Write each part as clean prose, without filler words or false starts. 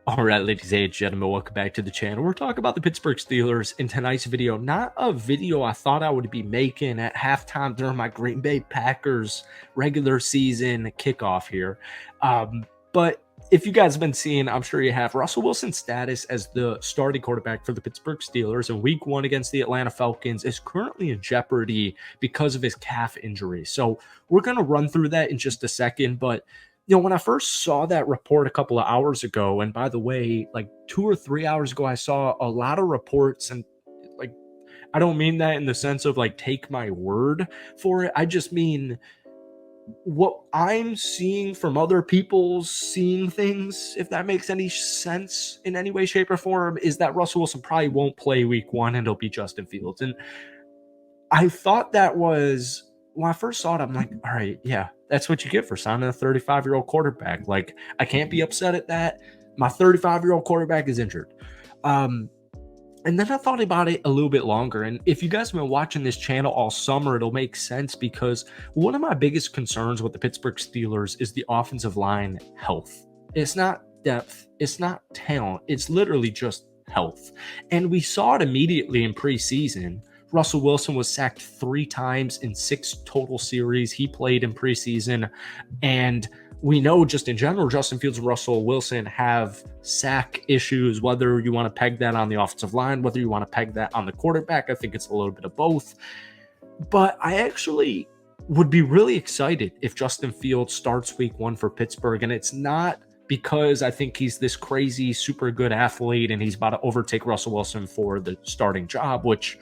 All right, ladies and gentlemen, welcome back to the channel. We're talking about the Pittsburgh Steelers in tonight's video. Not a video I thought I would be making at halftime during my Green Bay Packers regular season kickoff here. But if you guys have been seeing, I'm sure you have, Russell Wilson's status as the starting quarterback for the Pittsburgh Steelers in week 1 against the Atlanta Falcons is currently in jeopardy because of his calf injury. So we're going to run through that in just a second, but when I first saw that report a couple of hours ago, and by the way, like 2 or 3 hours ago, I saw a lot of reports, and like, I don't mean that in the sense of like, take my word for it. I just mean what I'm seeing from other people seeing things, if that makes any sense in any way, shape, or form, is that Russell Wilson probably won't play week 1 and it'll be Justin Fields. And I thought that was, when I first saw it, I'm like, all right, yeah, that's what you get for signing a 35-year-old quarterback. Like, I can't be upset at that. My 35-year-old quarterback is injured. And then I thought about it a little bit longer. And if you guys have been watching this channel all summer, it'll make sense because one of my biggest concerns with the Pittsburgh Steelers is the offensive line health. It's not depth. It's not talent. It's literally just health. And we saw it immediately in preseason. Russell Wilson was sacked 3 times in 6 total series he played in preseason. And we know just in general, Justin Fields and Russell Wilson have sack issues, whether you want to peg that on the offensive line, whether you want to peg that on the quarterback. I think it's a little bit of both. But I actually would be really excited if Justin Fields starts week 1 for Pittsburgh. And it's not because I think he's this crazy, super good athlete and he's about to overtake Russell Wilson for the starting job, which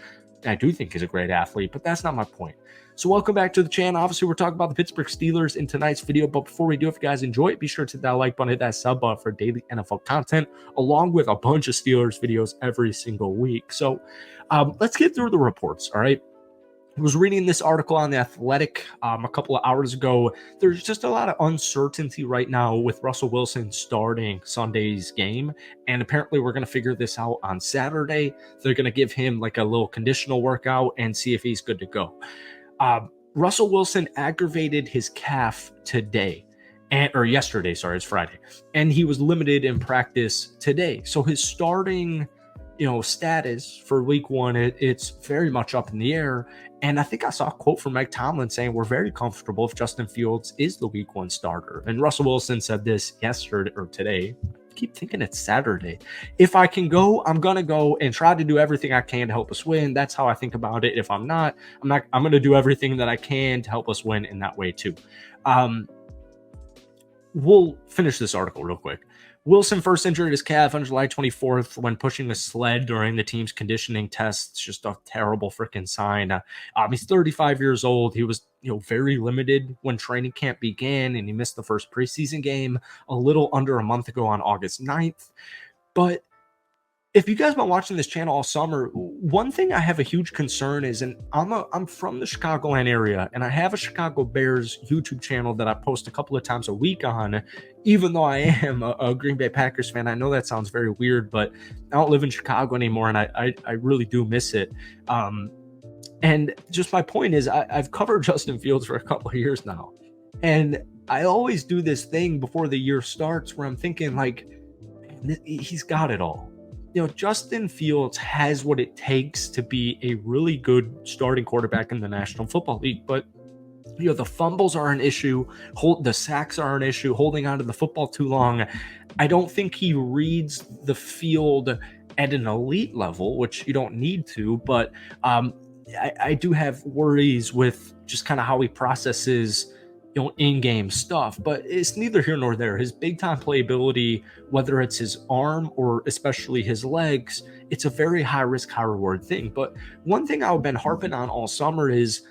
I do think he's a great athlete, but that's not my point. So welcome back to the channel. Obviously, we're talking about the Pittsburgh Steelers in tonight's video, but before we do, if you guys enjoy it, be sure to hit that like button, hit that sub button for daily NFL content, along with a bunch of Steelers videos every single week. So let's get through the reports, all right? I was reading this article on The Athletic a couple of hours ago. There's just a lot of uncertainty right now with Russell Wilson starting Sunday's game. And apparently we're going to figure this out on Saturday. They're going to give him like a little conditional workout and see if he's good to go. Russell Wilson aggravated his calf today. Or yesterday, sorry, it's Friday. And he was limited in practice today. So his starting status for week 1, it's very much up in the air. And I think I saw a quote from Mike Tomlin saying we're very comfortable if Justin Fields is the week 1 starter. And Russell Wilson said this yesterday or today. I keep thinking it's Saturday. If I can go, I'm going to go and try to do everything I can to help us win. That's how I think about it. If I'm not, I'm going to do everything that I can to help us win in that way too. We'll finish this article real quick. Wilson first injured his calf on July 24th when pushing a sled during the team's conditioning tests. Just a terrible freaking sign. He's 35 years old. He was very limited when training camp began, and he missed the first preseason game a little under a month ago on August 9th. But if you guys have been watching this channel all summer, one thing I have a huge concern is, and I'm from the Chicagoland area, and I have a Chicago Bears YouTube channel that I post a couple of times a week on, even though I am a Green Bay Packers fan. I know that sounds very weird, but I don't live in Chicago anymore, and I really do miss it. And just my point is, I've covered Justin Fields for a couple of years now, and I always do this thing before the year starts where I'm thinking, like, he's got it all. Justin Fields has what it takes to be a really good starting quarterback in the National Football League. But, the fumbles are an issue. The sacks are an issue. Holding onto the football too long. I don't think he reads the field at an elite level, which you don't need to. But I do have worries with just kind of how he processes in-game stuff, but it's neither here nor there. His big-time playability, whether it's his arm or especially his legs, it's a very high-risk, high-reward thing. But one thing I've been harping on all summer is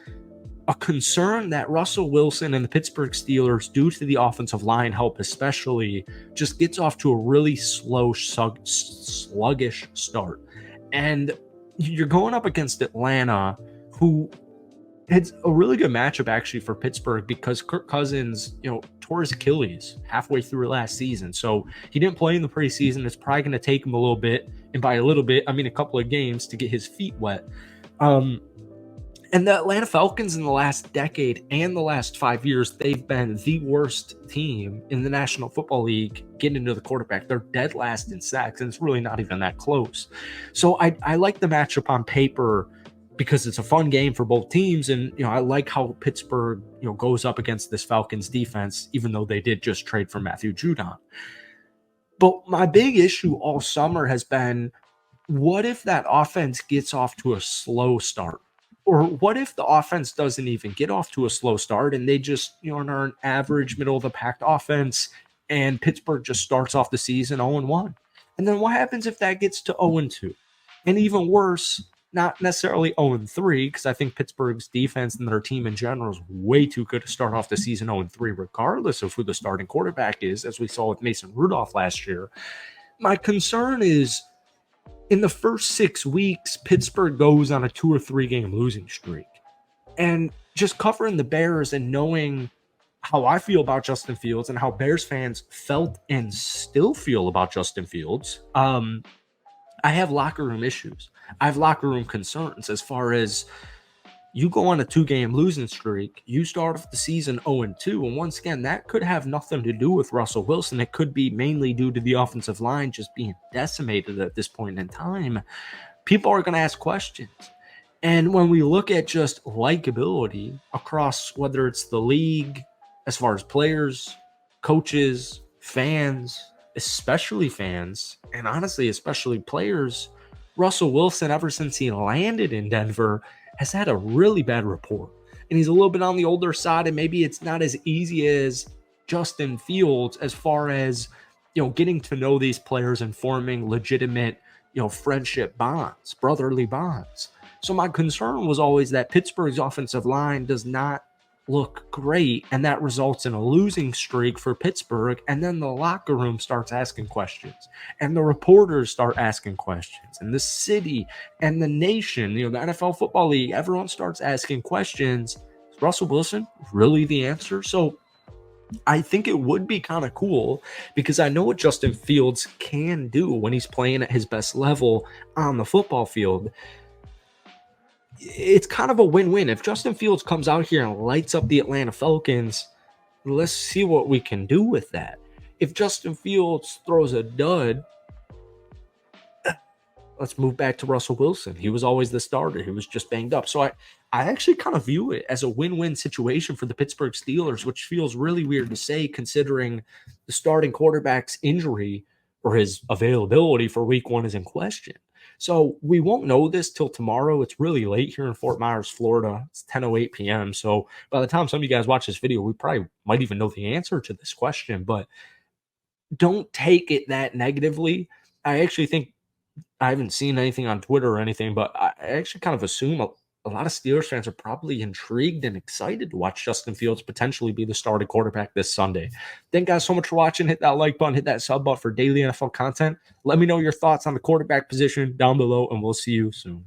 a concern that Russell Wilson and the Pittsburgh Steelers, due to the offensive line help especially, just gets off to a really slow, sluggish start. And you're going up against Atlanta, who it's a really good matchup actually for Pittsburgh because Kirk Cousins, tore his Achilles halfway through last season. So he didn't play in the preseason. It's probably going to take him a little bit. And by a little bit, I mean a couple of games to get his feet wet. And the Atlanta Falcons in the last decade and the last 5 years, they've been the worst team in the National Football League getting into the quarterback. They're dead last in sacks, and it's really not even that close. So I like the matchup on paper because it's a fun game for both teams. And, I like how Pittsburgh, goes up against this Falcons defense, even though they did just trade for Matthew Judon. But my big issue all summer has been, what if that offense gets off to a slow start? Or what if the offense doesn't even get off to a slow start and they just, are an average middle of the pack offense and Pittsburgh just starts off the season 0-1? And then what happens if that gets to 0-2? And even worse, not necessarily 0-3, because I think Pittsburgh's defense and their team in general is way too good to start off the season 0-3, regardless of who the starting quarterback is, as we saw with Mason Rudolph last year. My concern is, in the first 6 weeks, Pittsburgh goes on a 2 or 3 game losing streak. And just covering the Bears and knowing how I feel about Justin Fields and how Bears fans felt and still feel about Justin Fields, I have locker room issues. I have locker room concerns as far as, you go on a 2-game losing streak, you start off the season 0-2, and once again, that could have nothing to do with Russell Wilson. It could be mainly due to the offensive line just being decimated at this point in time. People are going to ask questions. And when we look at just likability across, whether it's the league, as far as players, coaches, fans, especially fans, and honestly, especially players, Russell Wilson, ever since he landed in Denver, has had a really bad rapport. And he's a little bit on the older side, and maybe it's not as easy as Justin Fields as far as, getting to know these players and forming legitimate, friendship bonds, brotherly bonds. So my concern was always that Pittsburgh's offensive line does not look great, and that results in a losing streak for Pittsburgh, and then the locker room starts asking questions, and the reporters start asking questions, and the city and the nation, the NFL Football League, everyone starts asking questions. Is Russell Wilson really the answer? So I think it would be kind of cool, because I know what Justin Fields can do when he's playing at his best level on the football field. It's kind of a win-win. If Justin Fields comes out here and lights up the Atlanta Falcons, let's see what we can do with that. If Justin Fields throws a dud, let's move back to Russell Wilson. He was always the starter. He was just banged up. So I actually kind of view it as a win-win situation for the Pittsburgh Steelers, which feels really weird to say considering the starting quarterback's injury or his availability for week 1 is in question. So we won't know this till tomorrow. It's really late here in Fort Myers, Florida. It's 10:08 p.m. So by the time some of you guys watch this video, we probably might even know the answer to this question, but don't take it that negatively. I actually think, I haven't seen anything on Twitter or anything, but I actually kind of assume a lot of Steelers fans are probably intrigued and excited to watch Justin Fields potentially be the starting quarterback this Sunday. Thank you guys so much for watching. Hit that like button, hit that sub button for daily NFL content. Let me know your thoughts on the quarterback position down below, and we'll see you soon.